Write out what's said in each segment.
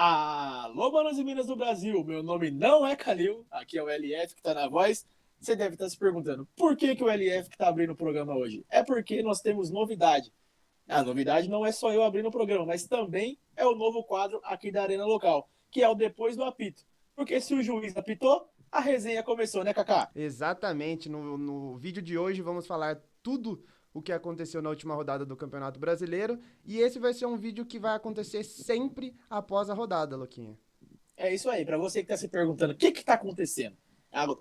Alô, manos e minas do Brasil, meu nome não é Kalil, aqui é o LF que tá na voz. Você deve estar se perguntando por que o LF que tá abrindo o programa hoje? É porque nós temos novidade. A novidade não é só eu abrindo o programa, mas também é o novo quadro aqui da Arena Local, que é o Depois do Apito. Porque se o juiz apitou, a resenha começou, né, Kaká? Exatamente. No vídeo de hoje vamos falar tudo o que aconteceu na última rodada do Campeonato Brasileiro. E esse vai ser um vídeo que vai acontecer sempre após a rodada, Luquinha. É isso aí, para você que está se perguntando o que está acontecendo.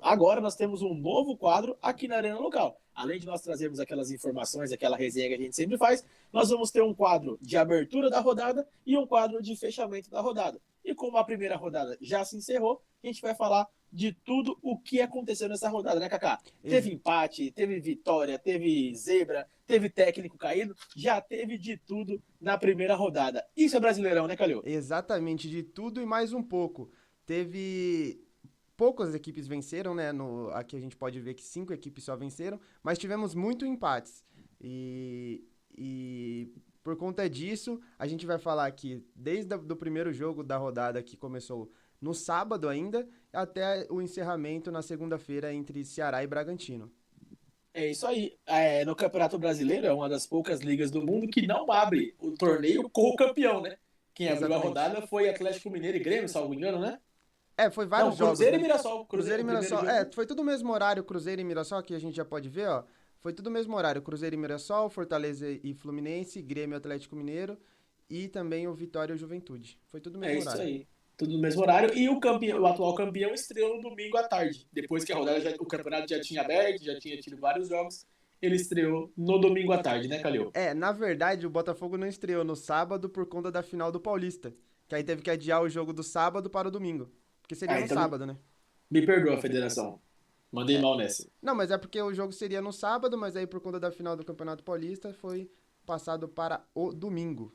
Agora nós temos um novo quadro aqui na Arena Local. Além de nós trazermos aquelas informações, aquela resenha que a gente sempre faz, nós vamos ter um quadro de abertura da rodada e um quadro de fechamento da rodada. E como a primeira rodada já se encerrou, a gente vai falar de tudo o que aconteceu nessa rodada, né, Kaká? Ex- Teve empate, teve vitória, teve zebra, teve técnico caído, já teve de tudo na primeira rodada. Isso é Brasileirão, né, Calil? Exatamente, de tudo e mais um pouco. Teve. Poucas equipes venceram, né? Aqui a gente pode ver que 5 equipes só venceram, mas tivemos muito empates. E por conta disso, a gente vai falar aqui desde o primeiro jogo da rodada que começou no sábado ainda, até o encerramento na segunda-feira entre Ceará e Bragantino. É isso aí. No Campeonato Brasileiro é uma das poucas ligas do mundo que não abre o torneio com o campeão, né? Quem abriu a Exatamente. rodada foi Atlético Mineiro e Grêmio, salvo engano, né? Foi vários Não, jogos, Cruzeiro e né? Mirassol. Cruzeiro O e primeiro Mirassol. jogo. Foi tudo o mesmo horário, Cruzeiro e Mirassol, aqui a gente já pode ver, ó. Foi tudo o mesmo horário, Cruzeiro e Mirassol, Fortaleza e Fluminense, Grêmio e Atlético Mineiro e também o Vitória e o Juventude. Foi tudo o É mesmo isso horário. aí. Tudo no mesmo horário. E o atual campeão estreou no domingo à tarde. Depois que a rodada o campeonato já tinha aberto, já tinha tido vários jogos, ele estreou no domingo à tarde, né, Calil? Na verdade, o Botafogo não estreou no sábado por conta da final do Paulista, que aí teve que adiar o jogo do sábado para o domingo, porque seria Ah, no então sábado, né? me perdoa, federação. Mandei É. mal nessa. Não, mas é porque o jogo seria no sábado, mas aí por conta da final do Campeonato Paulista foi passado para o domingo.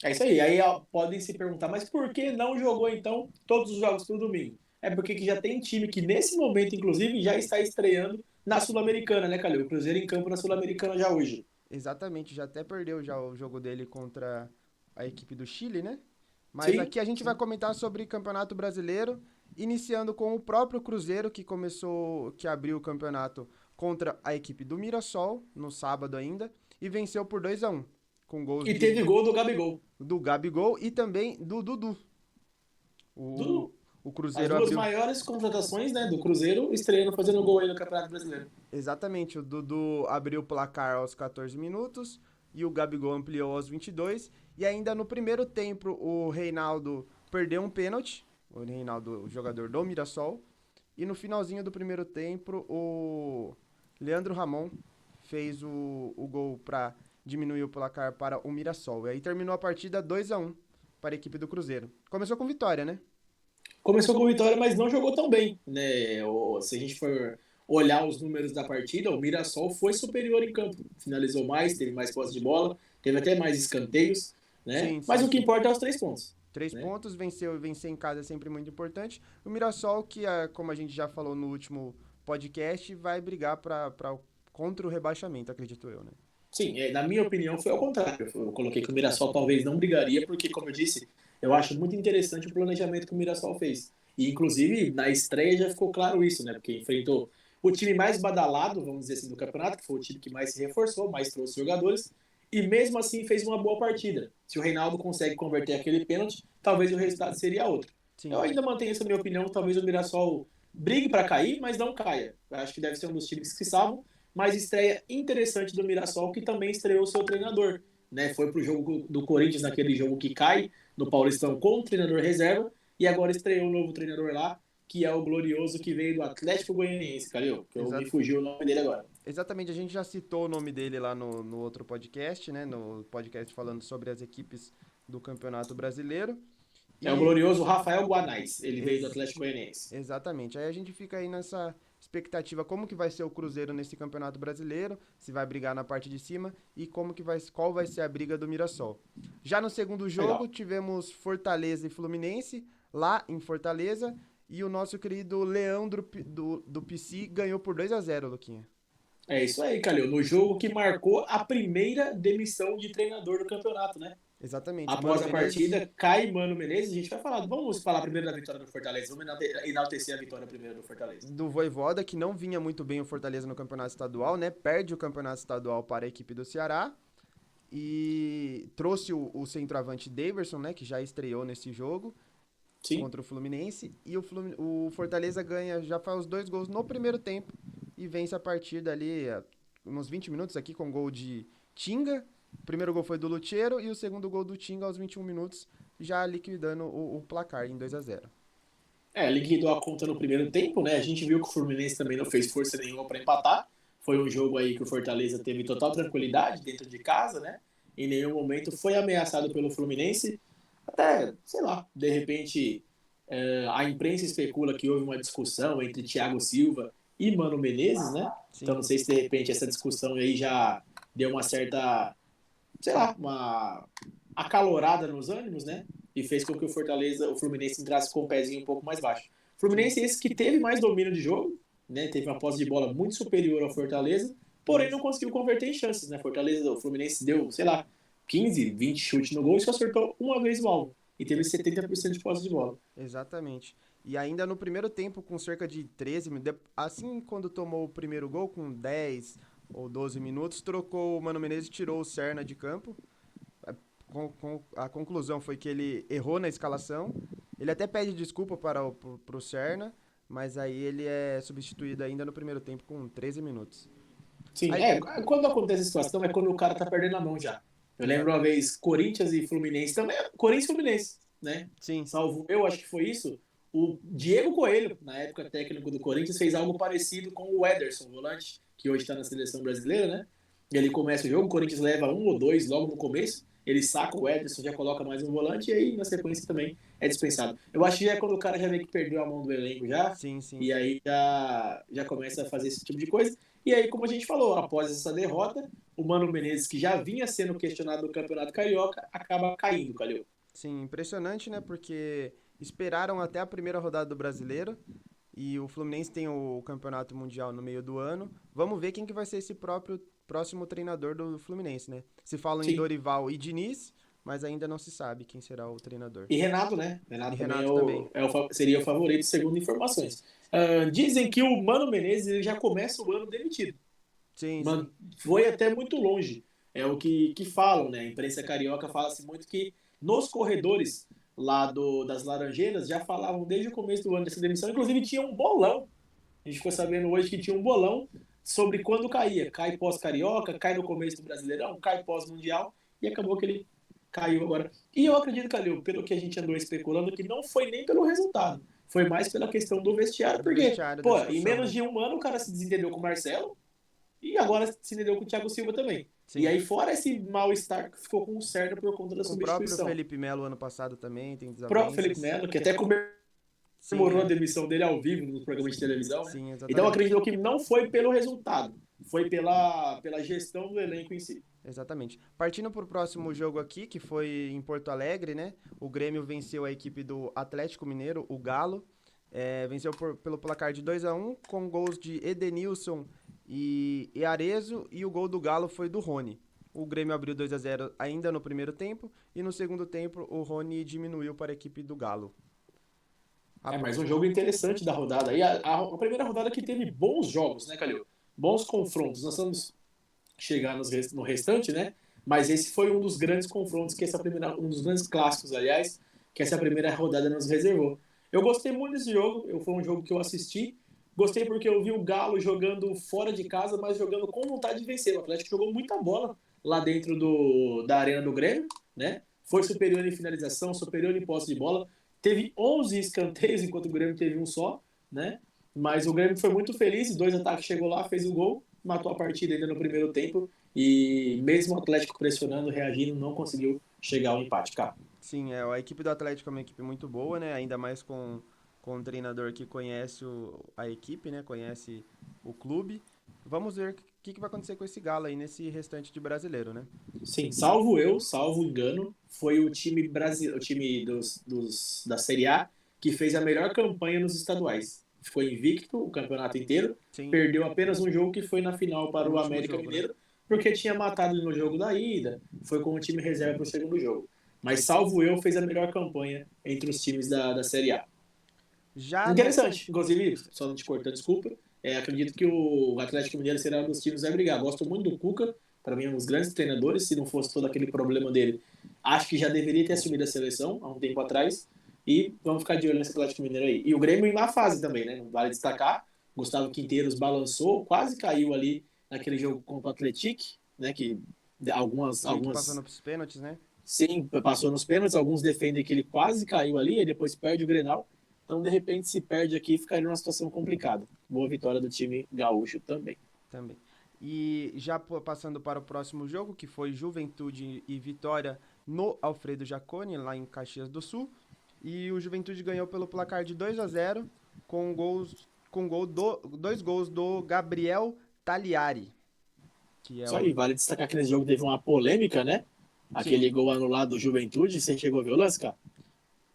É isso aí. Aí ó, podem se perguntar, mas por que não jogou então todos os jogos pro domingo? É porque que já tem time que nesse momento, inclusive, já está estreando na Sul-Americana, né, Calil? O Cruzeiro em campo na Sul-Americana já hoje. Exatamente, já até perdeu já o jogo dele contra a equipe do Chile, né? Mas Sim, aqui a gente vai sim. comentar sobre Campeonato Brasileiro, iniciando com o próprio Cruzeiro que abriu o campeonato contra a equipe do Mirassol no sábado ainda e venceu por 2-1, com gols E teve gol do Gabigol. do Gabigol e também do Dudu. O, Dudu, o as Cruzeiro duas abriu. maiores contratações, né, do Cruzeiro estreando fazendo gol aí no Campeonato Brasileiro. Exatamente, o Dudu abriu o placar aos 14 minutos e o Gabigol ampliou aos 22. E ainda no primeiro tempo, o Reinaldo perdeu um pênalti, o Reinaldo, o jogador do Mirassol. E no finalzinho do primeiro tempo, o Leandro Ramon fez o gol para diminuir o placar para o Mirassol. E aí terminou a partida 2-1 para a equipe do Cruzeiro. Começou com vitória, né? Começou com vitória, mas não jogou tão bem, né? Se a gente for olhar os números da partida, o Mirassol foi superior em campo, finalizou mais, teve mais posse de bola, teve até mais escanteios, né? Sim, Mas sim, o que sim. importa é os 3 pontos, Três né? pontos, venceu e vencer em casa é sempre muito importante. O Mirassol, como a gente já falou no último podcast, vai brigar contra o rebaixamento, acredito eu, né? Sim, na minha opinião foi ao contrário. Eu coloquei que o Mirassol talvez não brigaria, porque, como eu disse, eu acho muito interessante o planejamento que o Mirassol fez. E, inclusive, na estreia já ficou claro isso, né? Porque enfrentou o time mais badalado, vamos dizer assim, do campeonato, que foi o time que mais se reforçou, mais trouxe jogadores, e mesmo assim fez uma boa partida. Se o Reinaldo consegue converter aquele pênalti, talvez o resultado seria outro. Eu Sim, ainda mantenho essa minha opinião, talvez o Mirassol brigue para cair, mas não caia. Eu acho que deve ser um dos times que salvam, mas estreia interessante do Mirassol, que também estreou o seu treinador. Né? Foi pro jogo do Corinthians, naquele jogo que cai no Paulistão com o treinador reserva, e agora estreou um novo treinador lá, que é o glorioso que veio do Atlético Goianiense, Calil, que eu me exa fugiu o nome dele agora. exatamente. A gente já citou o nome dele lá no outro podcast, né? No podcast falando sobre as equipes do Campeonato Brasileiro. É o E glorioso Rafael Guanais, ele veio do ex Atlético Goianiense. Exatamente. Aí a gente fica aí nessa expectativa como que vai ser o Cruzeiro nesse Campeonato Brasileiro, se vai brigar na parte de cima e qual vai ser a briga do Mirassol. Já no segundo jogo, Legal. tivemos Fortaleza e Fluminense, lá em Fortaleza, e o nosso querido Leandro do PC ganhou por 2-0, Luquinha. É isso aí, Calil. No jogo que marcou a primeira demissão de treinador do campeonato, né? Exatamente. Mano Após a Menezes, partida, cai Mano Menezes. A gente vai falar, vamos falar primeiro da vitória do Fortaleza. Vamos enaltecer a vitória primeiro do Fortaleza. do Vojvoda, que não vinha muito bem o Fortaleza no campeonato estadual, né? Perde o campeonato estadual para a equipe do Ceará. E trouxe o centroavante Daverson, né? Que já estreou nesse jogo Sim. contra o Fluminense. E o Fortaleza ganha, já faz os 2 gols no primeiro tempo. E vence a partida ali, uns 20 minutos aqui, com gol de Tinga. O primeiro gol foi do Lutiero e o segundo gol do Tinga aos 21 minutos, já liquidando o placar em 2-0. Liquidou a conta no primeiro tempo, né? A gente viu que o Fluminense também não fez força nenhuma para empatar. Foi um jogo aí que o Fortaleza teve total tranquilidade dentro de casa, né? Em nenhum momento foi ameaçado pelo Fluminense. Até, sei lá, de repente a imprensa especula que houve uma discussão entre Thiago Silva e Mano Menezes, né? Então Sim, não sei se de repente essa discussão aí já deu uma certa, sei lá, uma acalorada nos ânimos, né? E fez com que o Fluminense entrasse com o pezinho um pouco mais baixo. O sim, Fluminense é esse que teve mais domínio de jogo, né? Teve uma posse de bola muito superior ao Fortaleza, porém não isso. conseguiu converter em chances, né? Fortaleza, o Fluminense deu, sei lá, 15, 20 chutes no gol e só acertou uma vez o alvo. E teve 70% de posse de bola. Exatamente. E ainda no primeiro tempo, com cerca de 13 minutos, assim quando tomou o primeiro gol, com 10 ou 12 minutos, trocou o Mano Menezes e tirou o Serna de campo. A conclusão foi que ele errou na escalação. Ele até pede desculpa para o Serna, mas aí ele é substituído ainda no primeiro tempo com 13 minutos. Sim, Aí, quando acontece a situação é quando o cara tá perdendo a mão já. Eu lembro exato. uma vez Corinthians e Fluminense também, Corinthians e Fluminense, né? Sim, Salvo eu, acho que foi isso. O Diego Coelho, na época técnico do Corinthians, fez algo parecido com o Ederson, volante, que hoje está na seleção brasileira, né? Ele começa o jogo, o Corinthians leva um ou dois logo no começo, ele saca o Ederson, já coloca mais um volante e aí na sequência também é dispensado. Eu acho que é quando o cara já meio que perdeu a mão do elenco já, sim, sim. e aí já começa a fazer esse tipo de coisa. E aí, como a gente falou, após essa derrota, o Mano Menezes, que já vinha sendo questionado no Campeonato Carioca, acaba caindo, Calil. Sim, impressionante, né? Porque esperaram até a primeira rodada do Brasileiro e o Fluminense tem o Campeonato Mundial no meio do ano. Vamos ver quem que vai ser esse próximo treinador do Fluminense, né? Se falam em Sim. Dorival e Diniz, mas ainda não se sabe quem será o treinador. E Renato, né? E Renato também Renato também. seria o favorito, segundo informações. Dizem que o Mano Menezes ele já começa o ano demitido. Sim, sim. Foi até muito longe. É o que falam, né? A imprensa carioca fala-se muito que nos corredores lá das Laranjeiras já falavam desde o começo do ano dessa demissão. Inclusive tinha um bolão. A gente ficou sabendo hoje que tinha um bolão sobre quando caía. Cai pós-carioca, cai no começo do Brasileirão, cai pós-mundial. E acabou que ele caiu agora. E eu acredito, Calil, pelo que a gente andou especulando, que não foi nem pelo resultado. Foi mais pela questão do vestiário, Do porque, vestiário, da pô, em discussão, menos né? de um ano o cara se desentendeu com o Marcelo, e agora se entendeu com o Thiago Silva também. E Sim. aí, fora esse mal-estar que ficou com o Serna por conta da Com o próprio substituição. Felipe Melo ano passado também tem O próprio Felipe desavenças. Melo, que até Sim, comemorou a demissão dele ao vivo no programa de televisão, né? sim, Então, exatamente. acredito que não foi pelo resultado, foi pela gestão do elenco em si. Exatamente. Partindo para o próximo jogo aqui, que foi em Porto Alegre, né? O Grêmio venceu a equipe do Atlético Mineiro, o Galo. Venceu pelo placar de 2-1 com gols de Edenilson e Arezo, e o gol do Galo foi do Rony. O Grêmio abriu 2-0 ainda no primeiro tempo, e no segundo tempo o Rony diminuiu para a equipe do Galo. A- Mais um jogo interessante da rodada. E a primeira rodada que teve bons jogos, né, Calil? Bons confrontos. Nós vamos chegar no restante, né? Mas esse foi um dos grandes confrontos que um dos grandes clássicos, aliás, que essa primeira rodada nos reservou. Eu gostei muito desse jogo, foi um jogo que eu assisti. Gostei porque eu vi o Galo jogando fora de casa, mas jogando com vontade de vencer. O Atlético jogou muita bola lá dentro da arena do Grêmio, né? Foi superior em finalização, superior em posse de bola. Teve 11 escanteios, enquanto o Grêmio teve um só, né? Mas o Grêmio foi muito feliz, 2 ataques chegou lá, fez o gol, matou a partida ainda no primeiro tempo e mesmo o Atlético pressionando, reagindo, não conseguiu chegar ao empate, cara. sim, a equipe do Atlético é uma equipe muito boa, né? Ainda mais com um treinador que conhece a equipe, né? Conhece o clube. Vamos ver o que vai acontecer com esse Galo aí nesse restante de brasileiro, né? Sim, salvo engano, foi o time brasileiro, o time da Série A que fez a melhor campanha nos estaduais. Ficou invicto o campeonato inteiro, Sim, perdeu apenas um jogo que foi na final o para o último América jogo, né? Mineiro, porque tinha matado no jogo da ida, foi com o time reserva para o segundo jogo. Mas, salvo eu, fez a melhor campanha entre os times da Série A. Já nessa. Interessante, inclusive, só não te cortando, desculpa, acredito que o Atlético Mineiro será um dos times que vai brigar. Gosto muito do Cuca, para mim é um dos grandes treinadores, se não fosse todo aquele problema dele, acho que já deveria ter assumido a seleção há um tempo atrás, e vamos ficar de olho nesse Atlético Mineiro aí. E o Grêmio em má fase também, né? Vale destacar, Gustavo Quinteiros balançou, quase caiu ali naquele jogo contra o Atlético, né? Que algumas, Sim, que algumas passou nos pênaltis, né? sim, passou nos pênaltis, alguns defendem que ele quase caiu ali, e depois perde o Grenal. Então, de repente, se perde aqui, ficaria numa situação complicada. Boa vitória do time gaúcho também. Também. E já passando para o próximo jogo, que foi Juventude e Vitória no Alfredo Jaconi, lá em Caxias do Sul. E o Juventude ganhou pelo placar de 2-0, dois gols do Gabriel Tagliari. Que é Isso aí, vale destacar que nesse jogo teve uma polêmica, né? Sim. Aquele gol anulado do Juventude, você chegou a ver o lance, cara?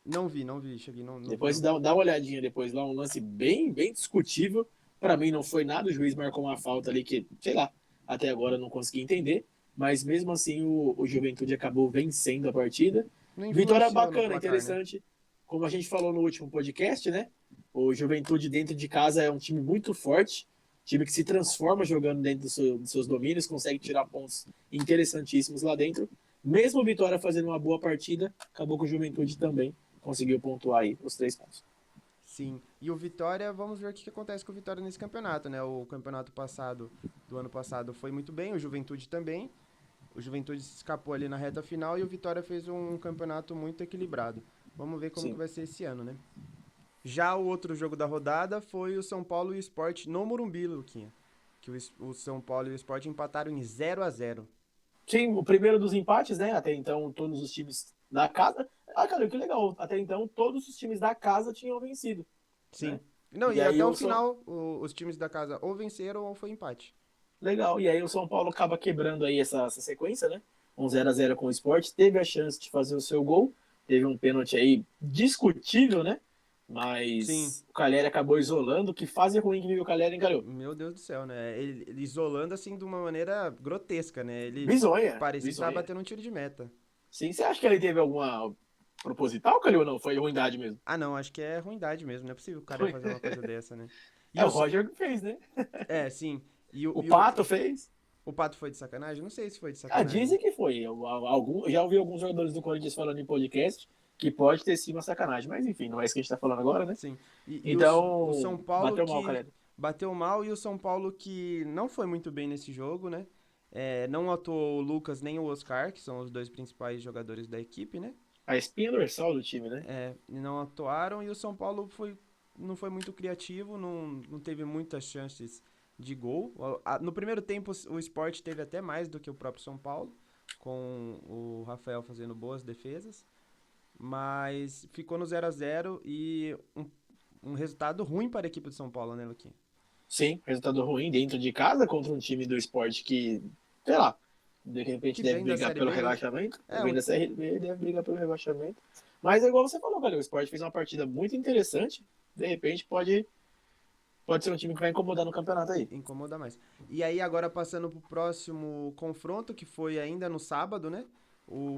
Não vi, cheguei, não vi, Depois não. dá uma olhadinha depois lá, um lance bem discutível. Para mim não foi nada, o juiz marcou uma falta ali que, sei lá, até agora não consegui entender. Mas mesmo assim o Juventude acabou vencendo a partida. Não Vitória influenciou no bacana, placar, né? interessante. Como a gente falou no último podcast, né? O Juventude dentro de casa é um time muito forte, time que se transforma jogando dentro dos seus domínios, consegue tirar pontos interessantíssimos lá dentro. Mesmo o Vitória fazendo uma boa partida, acabou com o Juventude também conseguiu pontuar aí os 3 pontos. Sim. E o Vitória, vamos ver o que acontece com o Vitória nesse campeonato, né? O campeonato do ano passado, foi muito bem, o Juventude também. O Juventude se escapou ali na reta final e o Vitória fez um campeonato muito equilibrado. Vamos ver como que Sim. vai ser esse ano, né? Já o outro jogo da rodada foi o São Paulo e o Sport no Morumbi, Luquinha. Que o São Paulo e o Sport empataram em 0-0. Sim, o primeiro dos empates, né? Até então, todos os times da casa. Ah, cara, que legal. Até então, todos os times da casa tinham vencido, Sim. né? Não, E e aí até o o São... final, os times da casa ou venceram ou foi empate. Legal. E aí o São Paulo acaba quebrando aí essa sequência, né? Um 0-0 com o Sport. Teve a chance de fazer o seu gol. Teve um pênalti aí discutível, né? Sim. Mas o Calheri acabou isolando. Que fase ruim que vive o Calheri, hein, Calil? Meu Deus do céu, né? Ele isolando assim de uma maneira grotesca, né? Ele Bizonha, parecia que tava bizonha. batendo um tiro de meta. Sim, você acha que ele teve alguma proposital, Calil, ou não? Foi ruindade mesmo? Ah, não, acho que é ruindade mesmo. Não é possível o cara fazer uma coisa dessa, né? E É, o o. Roger que fez, né? Sim. E o, O e o, Pato fez. o Pato foi de sacanagem? Não sei se foi de Ah, sacanagem. dizem que foi. Já ouvi alguns jogadores do Corinthians falando em podcast que pode ter sido uma sacanagem. Mas enfim, não é isso que a gente tá falando agora, né? Sim. O São Então, Paulo bateu mal, que cara. bateu mal e o São Paulo que não foi muito bem nesse jogo, né? Não atuou o Lucas nem o Oscar, que são os dois principais jogadores da equipe, né? A espinha dorsal do time, né? Não atuaram e o São Paulo não foi muito criativo, não teve muitas chances de gol. No primeiro tempo, o Sport teve até mais do que o próprio São Paulo, com o Rafael fazendo boas defesas, mas ficou no 0-0 e um resultado ruim para a equipe do São Paulo, né, Luquinha? Sim, resultado ruim dentro de casa contra um time do esporte que, sei lá, de repente Que deve vem da brigar Série pelo B, né? rebaixamento. É, Vem da Série B, deve brigar pelo rebaixamento. Mas é igual você falou, cara. O esporte fez uma partida muito interessante. De repente pode ser um time que vai incomodar no campeonato aí. incomoda mais. E aí, agora passando pro próximo confronto, que foi ainda no sábado, né? O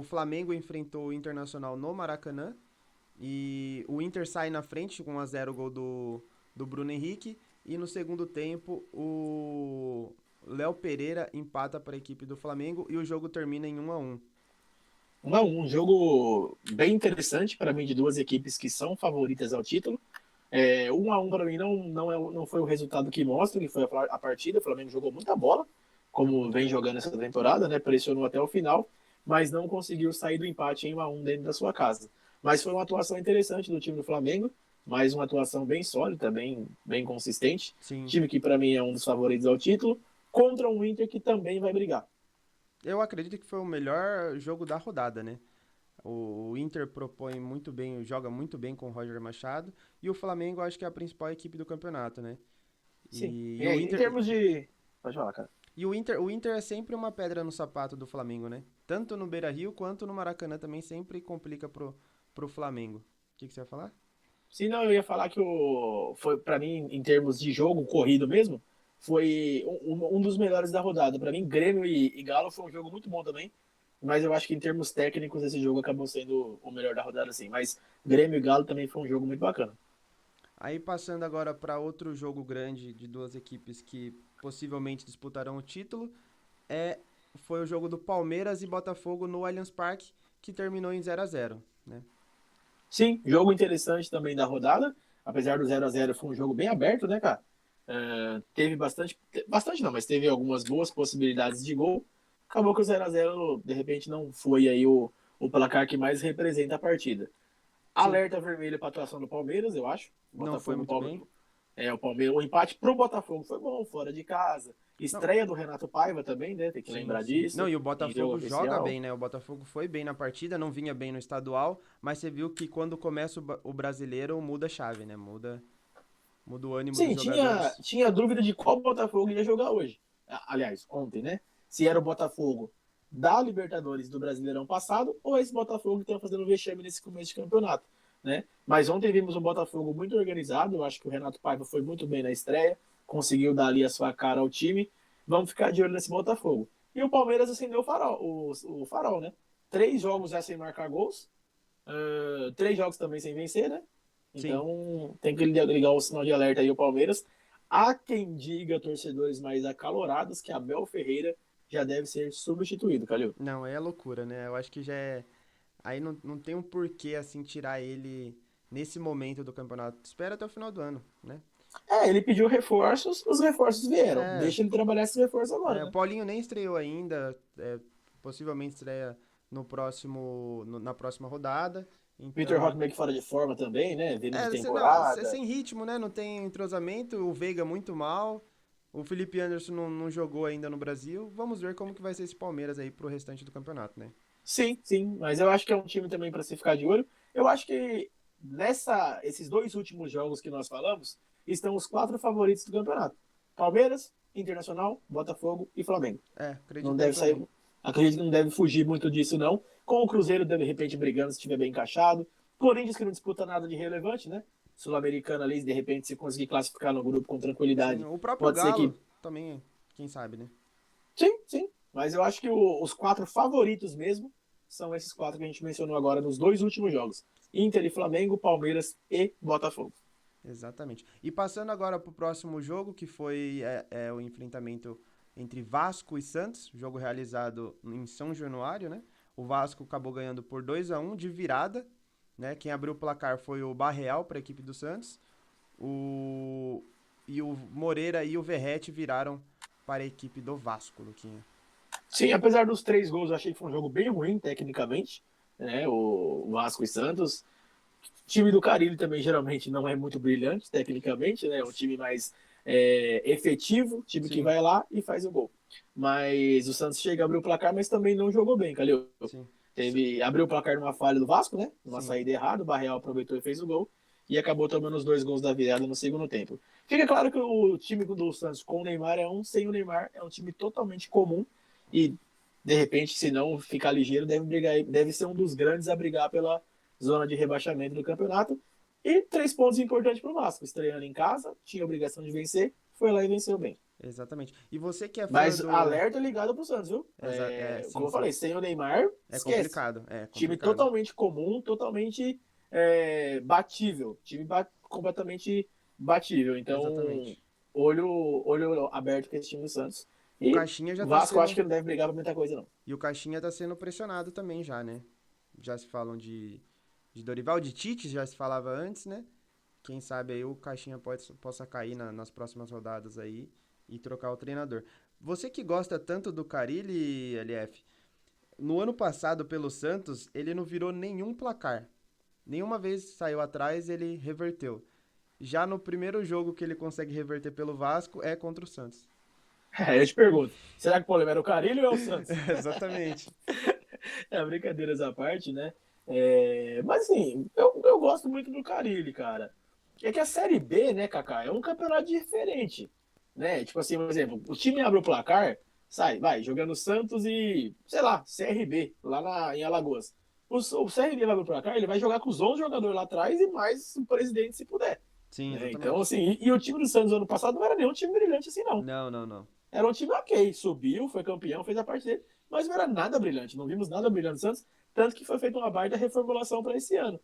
Flamengo enfrentou o Internacional no Maracanã. E o Inter sai na frente com 1-0 o gol do Bruno Henrique. E no segundo tempo, o Léo Pereira empata para a equipe do Flamengo e o jogo termina em 1-1. Um jogo bem interessante para mim de duas equipes que são favoritas ao título. 1-1 para mim não foi o resultado que mostra que foi a partida. O Flamengo jogou muita bola, Jogou como muito vem bem. jogando essa temporada, né? Pressionou até o final, mas não conseguiu sair do empate em 1-1 dentro da sua casa. Mas foi uma atuação interessante do time do Flamengo, mais uma atuação bem sólida, bem consistente. Sim. Time que para mim é um dos favoritos ao título, contra um Inter que também vai brigar. Eu acredito que foi o melhor jogo da rodada, né? O Inter propõe muito bem, joga muito bem com o Roger Machado. E o Flamengo acho que é a principal equipe do campeonato, né? Sim. E o Em Inter. termos de. Pode falar, cara. O Inter é sempre uma pedra no sapato do Flamengo, né? Tanto no Beira-Rio quanto no Maracanã também sempre complica pro Flamengo. O que você vai falar? Sim, não, eu ia falar que foi para mim, em termos de jogo corrido mesmo, foi um dos melhores da rodada. Para mim, Grêmio e Galo foi um jogo muito bom também. Mas eu acho que em termos técnicos esse jogo acabou sendo o melhor da rodada, sim. Mas Grêmio e Galo também foi um jogo muito bacana. Aí passando agora para outro jogo grande de duas equipes que possivelmente disputarão o título, é foi o jogo do Palmeiras e Botafogo no Allianz Parque, que terminou em 0-0, né? Sim, jogo interessante também da rodada. Apesar do 0-0 foi um jogo bem aberto, né, cara? Teve bastante não, mas teve algumas boas possibilidades de gol. Acabou que o 0-0 de repente não foi aí o placar que mais representa a partida. Sim, Alerta vermelho para a atuação do Palmeiras, eu acho. não foi Botafogo, muito bem. o Palmeiras, o empate pro Botafogo foi bom, fora de casa. Não, Estreia do Renato Paiva também, né? Tem que sim, lembrar sim. Não, disso. e o Em jogo Botafogo joga oficial. bem, né? O Botafogo foi bem na partida, não vinha bem no estadual, mas você viu que quando começa o brasileiro muda a chave, né? Muda o ânimo dos Sim, jogadores. tinha dúvida de qual Botafogo ia jogar hoje. Aliás, ontem, né? Se era o Botafogo da Libertadores do Brasileirão passado ou esse Botafogo que está fazendo vexame nesse começo de campeonato, né? Mas ontem vimos um Botafogo muito organizado. Eu acho que o Renato Paiva foi muito bem na estreia, conseguiu dar ali a sua cara ao time. Vamos ficar de olho nesse Botafogo. E o Palmeiras acendeu o farol, né? 3 jogos já sem marcar gols, 3 jogos também sem vencer, né? Sim. Então tem que ligar o sinal de alerta aí o Palmeiras. Há quem diga, torcedores mais acalorados, que Abel Ferreira já deve ser substituído, Calil. Não, aí é loucura, né? Eu acho que já é. Aí não tem um porquê, assim, tirar ele nesse momento do campeonato. Espera até o final do ano, né? Ele pediu reforços, os reforços vieram. É, Deixa ele trabalhar esses reforços agora, o né? Paulinho nem estreou ainda, possivelmente estreia na próxima rodada. Vitor Então, Roque meio que fora de forma também, né? Vindo de não, é temporada. sem ritmo, né? Não tem entrosamento, o Veiga muito mal, o Felipe Anderson não jogou ainda no Brasil. Vamos ver como que vai ser esse Palmeiras aí pro restante do campeonato, né? Sim, sim, mas eu acho que é um time também para se ficar de olho. Eu acho que esses 2 últimos jogos que nós falamos estão os 4 favoritos do campeonato: Palmeiras, Internacional, Botafogo e Flamengo. Não Acredito aí deve sair, também. acredito que não deve fugir muito disso não. Com o Cruzeiro de repente brigando se estiver bem encaixado. Corinthians que não disputa nada de relevante, né? Sul-Americana ali, de repente se conseguir classificar no grupo com Sim, tranquilidade, o próprio pode ser que Galo também, quem sabe, né? sim, sim. Mas eu acho que os 4 favoritos mesmo são esses 4 que a gente mencionou agora nos 2 últimos jogos: Inter e Flamengo, Palmeiras e Botafogo. Exatamente. E passando agora para o próximo jogo, que foi o enfrentamento entre Vasco e Santos, jogo realizado em São Januário, né? O Vasco acabou ganhando por 2-1 de virada, né? Quem abriu o placar foi o Barreal para a equipe do Santos. O... E o Moreira e o Verrete viraram para a equipe do Vasco, Luquinha. Sim, apesar dos 3 gols, eu achei que foi um jogo bem ruim tecnicamente, né? O Vasco e Santos. O time do Carille também geralmente não é muito brilhante tecnicamente, né? É um time mais efetivo, time que Sim, vai lá e faz o gol. Mas o Santos chega a abrir o placar, mas também não jogou bem, Calil. sim, Abriu o placar numa falha do Vasco, né? Numa sim. saída errada, o Barreal aproveitou e fez o gol. E acabou tomando os 2 gols da virada no segundo tempo. Fica claro que o time do Santos com o Neymar sem o Neymar é um time totalmente comum. E, de repente, se não ficar ligeiro, deve ser um dos grandes a brigar pela zona de rebaixamento do campeonato. E 3 pontos importantes para o Vasco. Estreando em casa, tinha a obrigação de vencer, foi lá e venceu bem. Exatamente. E você que é fã Mas do. alerta ligado pro Santos, viu? Sim, Como eu sim. falei, sem o Neymar, É esquece. complicado, é Time complicado. totalmente comum, totalmente batível. Completamente batível. Então, Exatamente. olho aberto com esse time do Santos. O E Caixinha já o tá Vasco acho sendo. que não deve brigar pra muita coisa, não. E o Caixinha tá sendo pressionado também já, né? Já se falam de Dorival, de Tite, já se falava antes, né? Quem sabe aí o Caixinha possa cair nas próximas rodadas aí e trocar o treinador. Você que gosta tanto do Carille, LF, no ano passado pelo Santos, ele não virou nenhum placar. Nenhuma vez saiu atrás, ele reverteu. Já no primeiro jogo que ele consegue reverter pelo Vasco é contra o Santos. Eu te pergunto, será que o problema era o Carille ou é o Santos? Exatamente. Brincadeiras à parte, né? Mas assim, eu gosto muito do Carille, cara. É que a Série B, né, Kaká, é um campeonato diferente, né? Tipo assim, por exemplo, o time abre o placar, vai, jogando Santos e, sei lá, CRB, em Alagoas. O CRB vai abrir o placar, ele vai jogar com os 11 jogadores lá atrás e mais o presidente se puder. Sim, Né? Então, exatamente. assim, e o time do Santos ano passado não era nenhum time brilhante assim, não. Não, não, não. Era um time ok, subiu, foi campeão, fez a parte dele, mas não era nada brilhante, não vimos nada brilhante do Santos, tanto que foi feita uma baita reformulação para esse ano.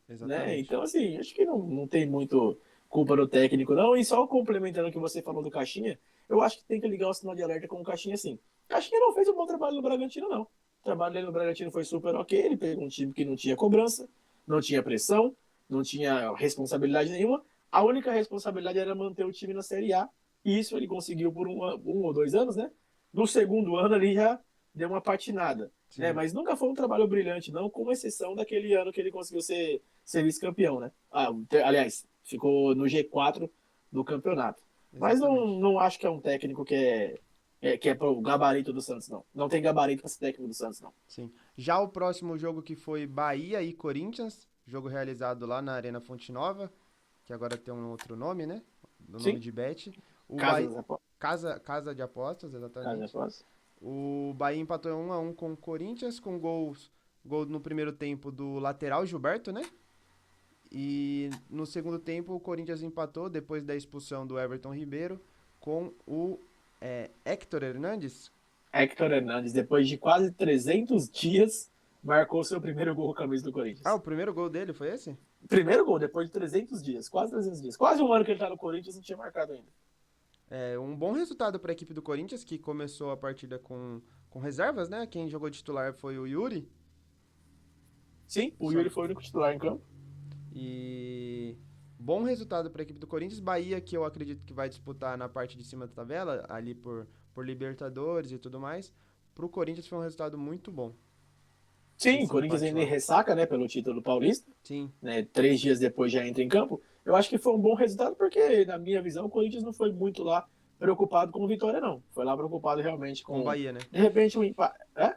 Né? Exatamente. Então, assim, acho que não tem muito culpa do técnico, não. E só complementando o que você falou do Caixinha, eu acho que tem que ligar o sinal de alerta com o Caixinha, sim. Caixinha não fez um bom trabalho no Bragantino, não. O trabalho dele no Bragantino foi super ok. Ele pegou um time que não tinha cobrança, não tinha pressão, não tinha responsabilidade nenhuma. A única responsabilidade era manter o time na Série A. E isso ele conseguiu por um ou 2 anos, né? No segundo ano ali já deu uma patinada. Né? Sim, Mas nunca foi um trabalho brilhante, não, com exceção daquele ano que ele conseguiu ser vice-campeão, né? Aliás, ficou no G4 do campeonato. Mas exatamente. não acho que é um técnico que é pro gabarito do Santos, não. Não tem gabarito para ser técnico do Santos, não. Sim. Já o próximo jogo que foi Bahia e Corinthians, jogo realizado lá na Arena Fonte Nova, que agora tem um outro nome, né? Do nome Sim, de Bet. O Casa Bahia, das Apostas. Casa de Apostas, Casa das exatamente. Apostas. O Bahia empatou 1-1 com o Corinthians, com gol no primeiro tempo do lateral Gilberto, né? E no segundo tempo o Corinthians empatou depois da expulsão do Everton Ribeiro com o Héctor Hernandes. Héctor Hernandes, depois de quase 300 dias, marcou seu primeiro gol com a camisa do Ah, Corinthians. o primeiro gol dele foi esse? Primeiro gol, depois de 300 dias, quase 300 dias. Quase um ano que ele tá no Corinthians e não tinha marcado ainda. É um bom resultado para a equipe do Corinthians, que começou a partida com reservas, né? Quem jogou titular foi o Yuri. Sim, o Só, Yuri foi o único titular em campo. e bom resultado para a equipe do Corinthians. Bahia, que eu acredito que vai disputar na parte de cima da tabela, ali por Libertadores e tudo mais. Para o Corinthians foi um resultado muito bom. Sim, o Esse Corinthians empate ainda lá. ressaca, né, pelo título paulista, Sim, né, 3 dias depois já entra em campo. Eu acho que foi um bom resultado porque, na minha visão, o Corinthians não foi muito lá preocupado com vitória, não. Foi lá preocupado realmente com o com, Bahia, né? de repente, um empate. É?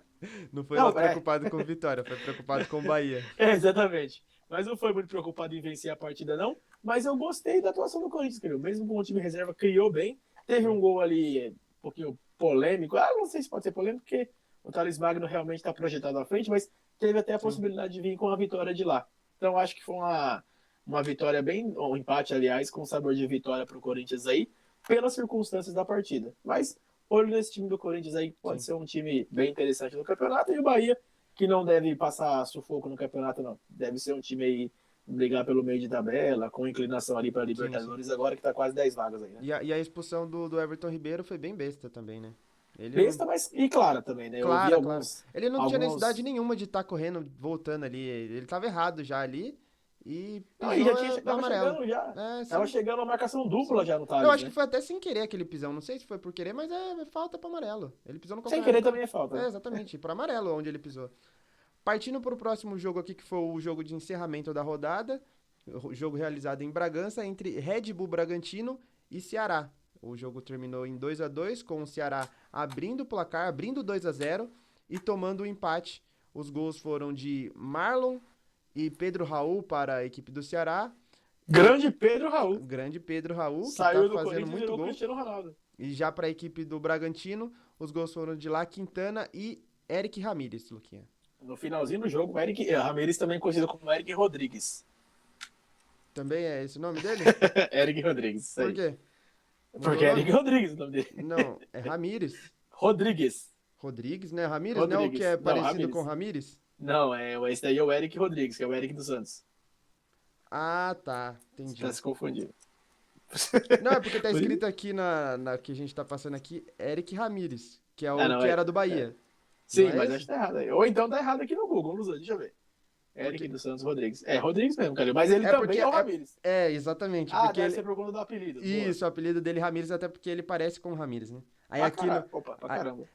Não foi lá Não, é. preocupado com vitória, foi preocupado com o Bahia. É, exatamente. Mas não foi muito preocupado em vencer a partida, não. Mas eu gostei da atuação do Corinthians, criou. Mesmo com o time reserva, criou bem. Teve Sim, um gol ali um pouquinho polêmico. Ah, não sei se pode ser polêmico, porque o Thales Magno realmente está projetado à frente, mas teve até a sim, possibilidade de vir com a vitória de lá. Então acho que foi uma vitória bem, um empate, aliás, com sabor de vitória para o Corinthians aí, pelas circunstâncias da partida. Mas olho nesse time do Corinthians aí, pode sim. ser um time bem interessante no campeonato, e o Bahia que não deve passar sufoco no campeonato, não. Deve ser um time aí brigar pelo meio de tabela, com inclinação ali para Sim, sim. Libertadores, agora que tá quase 10 vagas aí, né? E a expulsão do Everton Ribeiro foi bem besta também, né? Ele não. Besta, mas e clara também, né? Eu ouvi Clara, claro. Ele não tinha necessidade alguns. nenhuma de estar correndo, voltando ali. Ele tava errado já ali e Não, e pisou já tinha, no tava amarelo. chegando já. É, Tava sim, chegando uma marcação dupla sim. já no Eu Thales, acho que né? foi até sem querer aquele pisão. Não sei se foi por querer, mas é falta para amarelo. Ele pisou no Sem calcanhar do querer cara. também é falta, É, né? exatamente, para amarelo onde ele pisou. Partindo para o próximo jogo aqui, que foi o jogo de encerramento da rodada, o jogo realizado em Bragança entre Red Bull Bragantino e Ceará. O jogo terminou em 2-2 com o Ceará abrindo o placar, abrindo 2-0 e tomando o empate. Os gols foram de Marlon e Pedro Raul para a equipe do Ceará. E Grande Pedro Raul. grande Pedro Raul, que está Saiu do fazendo Corinthians e muito virou o gol. Cristiano Ronaldo. E já para a equipe do Bragantino, os gols foram de Lá Quintana e Eric Ramírez, Luquinha. No finalzinho do jogo, o Eric Ramirez também conhecido como Eric Rodrigues. Também é esse o nome dele? Eric Rodrigues, isso Por aí. quê? Mudou o Porque é Eric nome? Rodrigues o nome dele. Não, é Ramírez. Rodrigues. Rodrigues, né? Ramírez, não é o que Rodrigues. é Não, parecido com Ramírez. Ramírez? Não, esse daí é o Eric Rodrigues, que é o Eric dos Santos. Ah, tá. Você tá Entendi. se confundindo. Não, é porque tá escrito aqui na que a gente tá passando aqui, Eric Ramírez, que é Ah, o não, que era do Bahia. Não Sim, é mas acho que esse? tá errado aí. Ou então tá errado aqui no Google, vamos ver, deixa eu ver. Eric Porque dos Santos Rodrigues. É, Rodrigues mesmo, cara. Mas ele é porque também é o Ramírez. exatamente, Ah, porque deve ser ele por conta do apelido. Boa. isso, o apelido dele é Ramírez até porque ele parece com o Ramírez, né? Aí Pra aqui no caralho. Opa, pra a- caramba.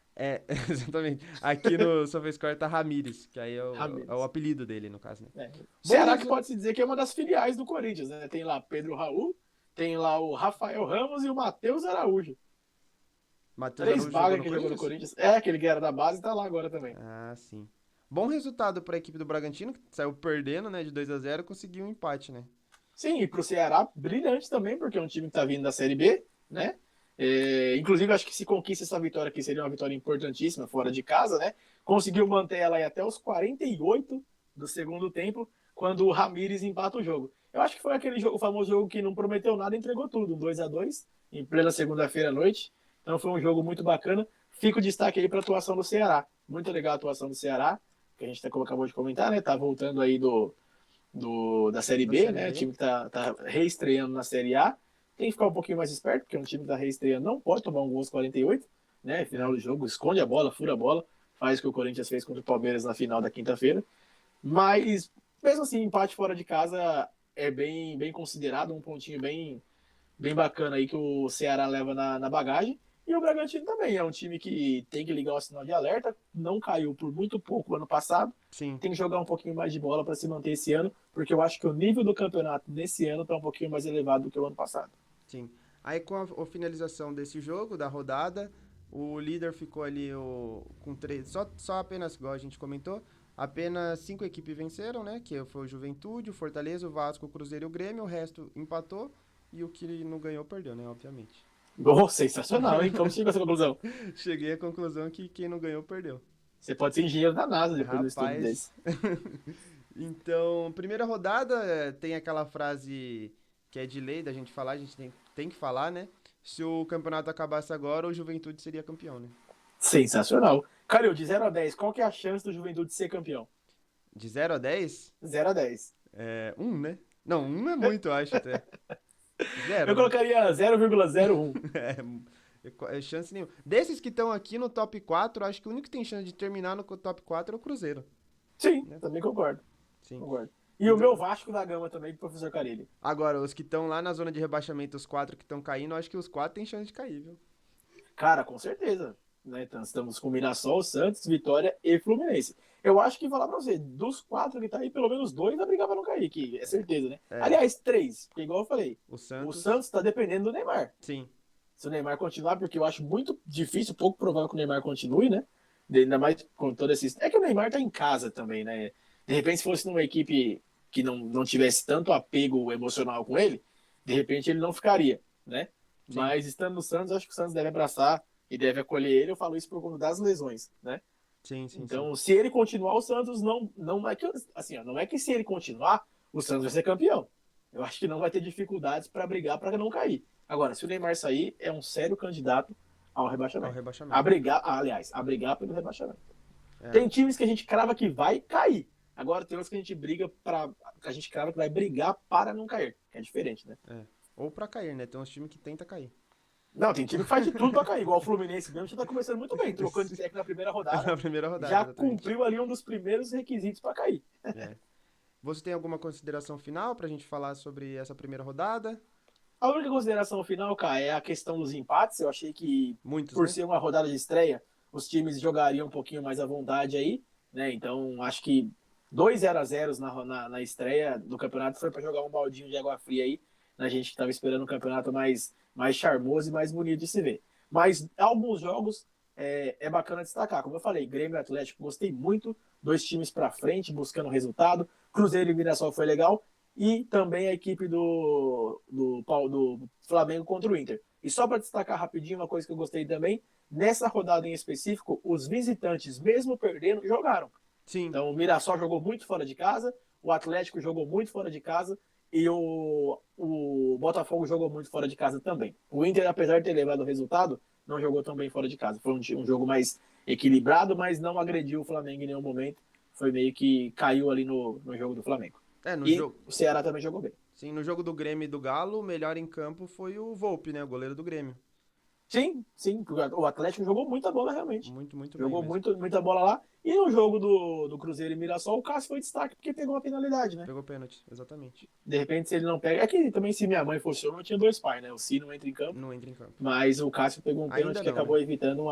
exatamente. Aqui no SofaScore tá Ramírez, que aí é o Ramírez. apelido dele no caso, né? É. Bom Ceará que resultado. pode se dizer que é uma das filiais do Corinthians, né? Tem lá Pedro Raul, tem lá o Rafael Ramos e o Matheus Araújo. Matheus Três Araújo jogou vagas no que jogou no Corinthians? Corinthians. É, aquele que era da base tá lá agora também. Ah, sim. Bom resultado para a equipe do Bragantino, que saiu perdendo, né, de 2-0, conseguiu um empate, né? Sim, e pro Ceará, brilhante também, porque é um time que tá vindo da Série B, né? Inclusive, acho que se conquista essa vitória aqui, seria uma vitória importantíssima, fora de casa, né? Conseguiu manter ela aí até os 48 do segundo tempo, quando o Ramires empata o jogo. Eu acho que foi aquele jogo, o famoso jogo que não prometeu nada e entregou tudo, 2-2 em plena segunda-feira à noite. Então foi um jogo muito bacana. Fica o destaque aí para a atuação do Ceará. Muito legal a atuação do Ceará, que a gente acabou de comentar, né? Tá voltando aí da Série Da B, Série né? O B. time que tá reestreando na Série A. Tem que ficar um pouquinho mais esperto, porque um time que tá reestreando não pode tomar um gol aos 48, né? Final É. do jogo, esconde a bola, fura a bola, faz o que o Corinthians fez contra o Palmeiras na final da quinta-feira. Mas, mesmo assim, empate fora de casa é bem considerado, um pontinho bem bacana aí que o Ceará leva na bagagem. E o Bragantino também é um time que tem que ligar o sinal de alerta, não caiu por muito pouco ano passado, Sim, tem que jogar um pouquinho mais de bola para se manter esse ano, porque eu acho que o nível do campeonato nesse ano está um pouquinho mais elevado do que o ano passado. sim. Aí com a finalização desse jogo, da rodada, o líder ficou ali com três. Só apenas, igual a gente comentou, apenas 5 equipes venceram, né? Que foi o Juventude, o Fortaleza, o Vasco, o Cruzeiro e o Grêmio. O resto empatou. E o que não ganhou, perdeu, né? Obviamente. Oh, sensacional, hein? Como chega a essa conclusão? Cheguei à conclusão que quem não ganhou, perdeu. Você pode ser engenheiro da NASA depois do estudo Rapaz. desse. Então, primeira rodada, tem aquela frase que é de lei da gente falar, a gente tem que falar, né? Se o campeonato acabasse agora, o Juventude seria campeão, né? Sensacional. Cara, eu de 0 a 10, qual que é a chance do Juventude ser campeão? De 0 a 10, 0 a 10. 1, né? Não, 1 é muito, eu acho até. Eu Zero, né? colocaria 0,01. É chance nenhuma. Desses que estão aqui no top 4, acho que o único que tem chance de terminar no top 4 é o Cruzeiro, Sim, né? também concordo. Sim. Concordo. E o Então, meu Vasco da Gama também, professor Carilli. agora, os que estão lá na zona de rebaixamento, os 4 que estão caindo, acho que os 4 têm chance de cair, viu? Cara, com certeza. Né? Então, estamos com Mirassol, Santos, Vitória e Fluminense. Eu acho que, falar pra você, dos 4 que tá aí, pelo menos 2 vai brigar pra não cair, que é certeza, né? É, Aliás, 3, porque igual eu falei, o o Santos, Santos tá dependendo do Neymar. sim. Se o Neymar continuar, porque eu acho muito difícil, pouco provável que o Neymar continue, né? Ainda mais com todo esse. É que o Neymar tá em casa também, né? De repente, se fosse numa equipe que não tivesse tanto apego emocional com ele, de repente ele não ficaria, né? Sim, Mas estando no Santos, acho que o Santos deve abraçar e deve acolher ele. Eu falo isso por conta das lesões, né? sim, sim, sim. Então, se ele continuar, o Santos não é que assim, ó, não é que se ele continuar, o Santos vai ser campeão. Eu acho que não vai ter dificuldades para brigar para não cair. Agora, se o Neymar sair, é um sério candidato ao Ao rebaixamento. rebaixamento. Aliás, a brigar pelo rebaixamento. É, Tem times que a gente crava que vai cair. Agora tem outros que a gente briga para a gente crava que vai brigar para não cair, que é diferente, né? é. Ou pra cair, né? Tem uns times que tenta cair. Não, tem time que faz de tudo para cair, igual o Fluminense mesmo, já tá começando muito bem, trocando de técnico na primeira rodada, Na primeira rodada, já exatamente. cumpriu ali um dos primeiros requisitos para cair. É. Você tem alguma consideração final pra gente falar sobre essa primeira rodada? A única consideração final, cara, é a questão dos empates. Eu achei que, Muitos, por né? ser uma rodada de estreia, os times jogariam um pouquinho mais à vontade aí, né? Então, acho que 2 0 a 0 na estreia do campeonato foi para jogar um baldinho de água fria aí, na gente que estava esperando um campeonato mais charmoso e mais bonito de se ver. Mas alguns jogos é bacana destacar. Como eu falei, Grêmio e Atlético, gostei muito. Dois times para frente, buscando resultado. Cruzeiro e Mirassol foi legal e também a equipe do Flamengo contra o Inter. E só para destacar rapidinho uma coisa que eu gostei também, nessa rodada em específico, os visitantes, mesmo perdendo, jogaram. Sim, Então o Mirassol jogou muito fora de casa, o Atlético jogou muito fora de casa e o Botafogo jogou muito fora de casa também. O Inter, apesar de ter levado o resultado, não jogou tão bem fora de casa. Foi um jogo mais equilibrado, mas não agrediu o Flamengo em nenhum momento. Foi meio que caiu ali no jogo do Flamengo. no E jogo. o Ceará também jogou bem. Sim, no jogo do Grêmio e do Galo, o melhor em campo foi o Volpe, né? O goleiro do Grêmio. Sim, sim, o Atlético jogou muita bola realmente. Muito, muito bem Jogou mesmo. muita bola lá. E no jogo do Cruzeiro e Mirassol, o Cássio foi destaque porque pegou uma penalidade, né? Pegou pênalti, exatamente. De repente, se ele não pega. É que também, se minha mãe fosse homem, eu tinha dois pais, né? O Ciro entra em campo, Não entra em campo. mas o Cássio pegou um pênalti Ainda que não, né? acabou evitando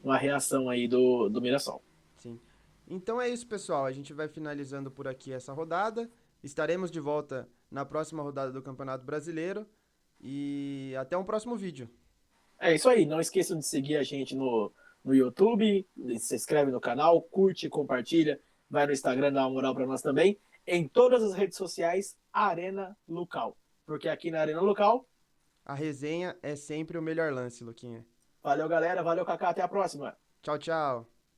uma reação aí do Mirassol. Sim. Então é isso, pessoal. A gente vai finalizando por aqui essa rodada. Estaremos de volta na próxima rodada do Campeonato Brasileiro. E até um próximo vídeo. É isso aí. Não esqueçam de seguir a gente no YouTube, se inscreve no canal, curte, compartilha, vai no Instagram, dá uma moral para nós também. Em todas as redes sociais, Arena Local. Porque aqui na Arena Local, A resenha é sempre o melhor lance, Luquinha. valeu galera, valeu Kaká, até a próxima. Tchau, tchau.